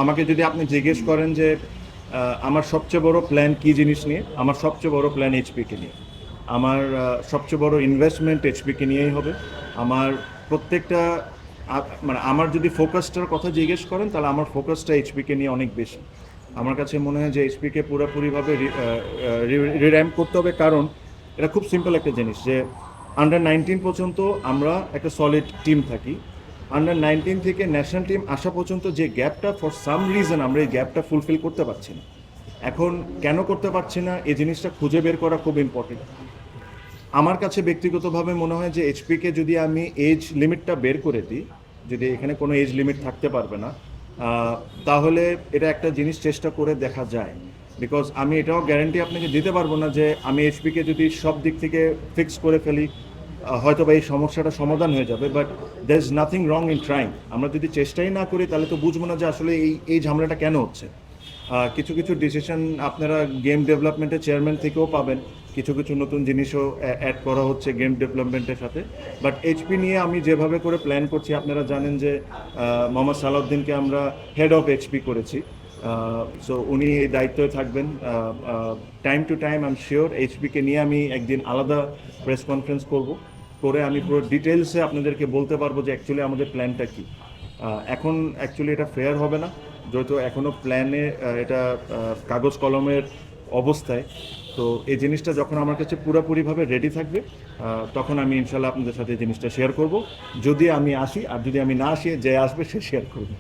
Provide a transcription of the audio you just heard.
আমাকে যদি আপনি জিজ্ঞেস করেন যে আমার সবচেয়ে বড় প্ল্যান কী জিনিস নিয়ে, আমার সবচেয়ে বড় প্ল্যান এইচপিকে নিয়ে। আমার সবচেয়ে বড় ইনভেস্টমেন্ট এইচপিকে নিয়েই হবে। আমার প্রত্যেকটা মানে আমার যদি ফোকাসটার কথা জিজ্ঞেস করেন তাহলে আমার ফোকাসটা এইচপিকে নিয়ে অনেক বেশি। আমার কাছে মনে হয় যে এইচপিকে পুরোপুরিভাবে রির্যাম্প করতে হবে, কারণ এটা খুব সিম্পল একটা জিনিস যে আন্ডার 19 পর্যন্ত আমরা একটা সলিড টিম থাকি। আন্ডার 19 থেকে ন্যাশনাল টিম আসা পর্যন্ত যে গ্যাপটা, ফর সাম রিজন আমরা এই গ্যাপটা ফুলফিল করতে পারছি না। এখন কেন করতে পারছি না এই জিনিসটা খুঁজে বের করা খুব ইম্পর্টেন্ট। আমার কাছে ব্যক্তিগতভাবে মনে হয় যে এইচপিকে যদি আমি এজ লিমিটটা বের করে দিই, যদি এখানে কোনো এজ লিমিট থাকতে পারবে না, তাহলে এটা একটা জিনিস চেষ্টা করে দেখা যায়। বিকজ আমি এটাও গ্যারান্টি আপনাকে দিতে পারবো না যে আমি এইচপিকে যদি সব দিক থেকে ফিক্স করে ফেলি হয়তো বা এই সমস্যাটা সমাধান হয়ে যাবে, but there is nothing wrong in trying. আমরা যদি চেষ্টাই না করি তাহলে তো বুঝবো না যে আসলে এই ঝামেলাটা কেন হচ্ছে। কিছু কিছু ডিসিশন আপনারা গেম ডেভেলপমেন্টের চেয়ারম্যান থেকেও পাবেন, কিছু কিছু নতুন জিনিসও অ্যাড করা হচ্ছে গেম ডেভেলপমেন্টের সাথে। বাট এইচপি নিয়ে আমি যেভাবে করে প্ল্যান করছি, আপনারা জানেন যে মোহাম্মদ সালাউদ্দিনকে আমরা হেড অফ এইচপি করেছি। সো উনি এই দায়িত্বে থাকবেন। Time to time I am sure এইচপিকে নিয়ে আমি একদিন আলাদা প্রেস কনফারেন্স করব, করে আমি পুরো ডিটেলসে আপনাদেরকে বলতে পারবো যে অ্যাকচুয়ালি আমাদের প্ল্যানটা কী। এখন অ্যাকচুয়ালি এটা ফেয়ার হবে না, যেহেতু এখনও প্ল্যানে এটা কাগজ কলমের অবস্থায়। তো এই জিনিসটা যখন আমার কাছে পুরোপুরিভাবে রেডি থাকবে তখন আমি ইনশাল্লাহ আপনাদের সাথে এই জিনিসটা শেয়ার করব। যদি আমি আসি, আর যদি আমি না আসি, যে আসবে সে শেয়ার করবে।